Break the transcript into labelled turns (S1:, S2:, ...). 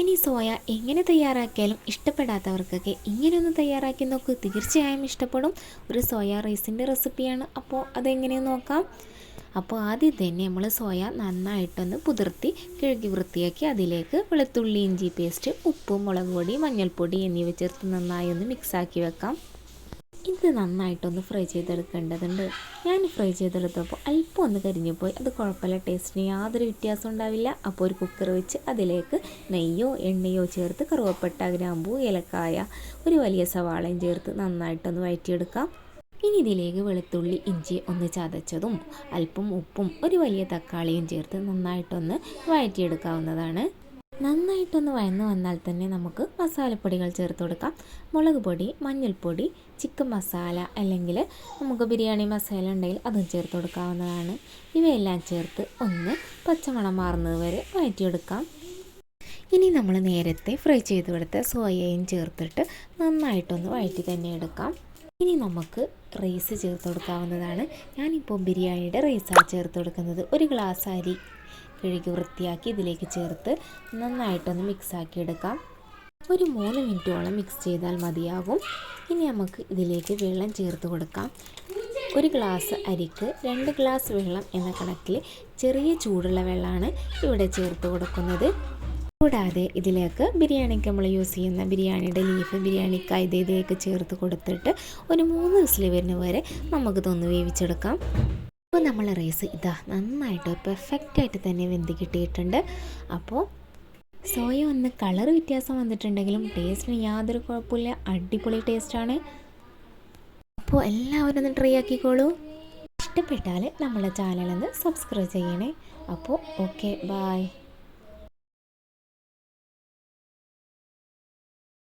S1: ഇനി സോയ എങ്ങനെ തയ്യാറാക്കിയാലും ഇഷ്ടപ്പെടാത്തവർക്കൊക്കെ ഇങ്ങനെയൊന്ന് തയ്യാറാക്കി നോക്ക്, തീർച്ചയായും ഇഷ്ടപ്പെടും. ഒരു സോയ റൈസിൻ്റെ റെസിപ്പിയാണ്. അപ്പോൾ അതെങ്ങനെയെന്ന് നോക്കാം. അപ്പോൾ ആദ്യം തന്നെ നമ്മൾ സോയ നന്നായിട്ടൊന്ന് കുതിർത്തി കഴുകി വൃത്തിയാക്കി അതിലേക്ക് വെളുത്തുള്ളി ഇഞ്ചി പേസ്റ്റ്, ഉപ്പ്, മുളക് പൊടി, മഞ്ഞൾപ്പൊടി എന്നിവ ചേർത്ത് നന്നായി ഒന്ന് മിക്സാക്കി വെക്കാം. ഇത് നന്നായിട്ടൊന്ന് ഫ്രൈ ചെയ്തെടുക്കേണ്ടതുണ്ട്. ഞാൻ ഫ്രൈ ചെയ്തെടുത്തപ്പോൾ അല്പം ഒന്ന് കരിഞ്ഞു പോയി. അത് കുഴപ്പമില്ല, ടേസ്റ്റിന് യാതൊരു വ്യത്യാസം ഉണ്ടാവില്ല. അപ്പോൾ ഒരു കുക്കർ വെച്ച് അതിലേക്ക് നെയ്യോ എണ്ണയോ ചേർത്ത് കറുവപ്പട്ട, ഗ്രാമ്പൂ, ഏലക്കായ, ഒരു വലിയ സവാളയും ചേർത്ത് നന്നായിട്ടൊന്ന് വഴറ്റിയെടുക്കാം. ഇനി ഇതിലേക്ക് വെളുത്തുള്ളി ഇഞ്ചി ഒന്ന് ചതച്ചതും അല്പം ഉപ്പും ഒരു വലിയ തക്കാളിയും ചേർത്ത് നന്നായിട്ടൊന്ന് വഴറ്റിയെടുക്കാവുന്നതാണ്. നന്നായിട്ടൊന്ന് വഴന്നു വന്നാൽ തന്നെ നമുക്ക് മസാലപ്പൊടികൾ ചേർത്ത് കൊടുക്കാം. മുളക് പൊടി, മഞ്ഞൾപ്പൊടി, ചിക്കൻ മസാല അല്ലെങ്കിൽ നമുക്ക് ബിരിയാണി മസാല ഉണ്ടെങ്കിൽ അതും ചേർത്ത് കൊടുക്കാവുന്നതാണ്. ഇവയെല്ലാം ചേർത്ത് ഒന്ന് പച്ചമണം മാറുന്നത് വരെ വഴറ്റിയെടുക്കാം. ഇനി നമ്മൾ നേരത്തെ ഫ്രൈ ചെയ്തെടുത്ത സോയയും ചേർത്തിട്ട് നന്നായിട്ടൊന്ന് വഴറ്റി തന്നെ എടുക്കാം. ഇനി നമുക്ക് റൈസ് ചേർത്ത് കൊടുക്കാവുന്നതാണ്. ഞാനിപ്പോൾ ബിരിയാണിയുടെ റൈസാണ് ചേർത്ത് കൊടുക്കുന്നത്. ഒരു ഗ്ലാസ് അരി കഴുകി വൃത്തിയാക്കി ഇതിലേക്ക് ചേർത്ത് നന്നായിട്ടൊന്ന് മിക്സാക്കി എടുക്കാം. ഒരു 3 മിനിറ്റോളം മിക്സ് ചെയ്താൽ മതിയാകും. ഇനി നമുക്ക് ഇതിലേക്ക് വെള്ളം ചേർത്ത് കൊടുക്കാം. ഒരു ഗ്ലാസ് അരിക്ക് 2 ഗ്ലാസ് വെള്ളം എന്ന കണക്കിൽ ചെറിയ ചൂടുള്ള വെള്ളമാണ് ഇവിടെ ചേർത്ത് കൊടുക്കുന്നത്. കൂടാതെ ഇതിലേക്ക് ബിരിയാണിക്ക് നമ്മൾ യൂസ് ചെയ്യുന്ന ബിരിയാണിയുടെ ലീഫ്, ബിരിയാണിക്കായ ഇതിലേക്ക് ചേർത്ത് കൊടുത്തിട്ട് ഒരു 3 വിസിൽ വരുന്ന വരെ നമുക്കിതൊന്ന് വേവിച്ചെടുക്കാം. അപ്പോൾ നമ്മൾ റൈസ് ഇതാ നന്നായിട്ട് പെർഫെക്റ്റായിട്ട് തന്നെ വെന്ത് കിട്ടിയിട്ടുണ്ട്. അപ്പോൾ സോയ ഒന്ന് കളർ വ്യത്യാസം വന്നിട്ടുണ്ടെങ്കിലും ടേസ്റ്റിന് യാതൊരു കുഴപ്പമില്ല, അടിപൊളി ടേസ്റ്റാണ്. അപ്പോൾ എല്ലാവരും ഒന്ന് ട്രൈ ആക്കിക്കോളൂ. ഇഷ്ടപ്പെട്ടാൽ നമ്മളെ ചാനലൊന്ന് സബ്സ്ക്രൈബ് ചെയ്യണേ. അപ്പോൾ ഓക്കെ, ബായ്.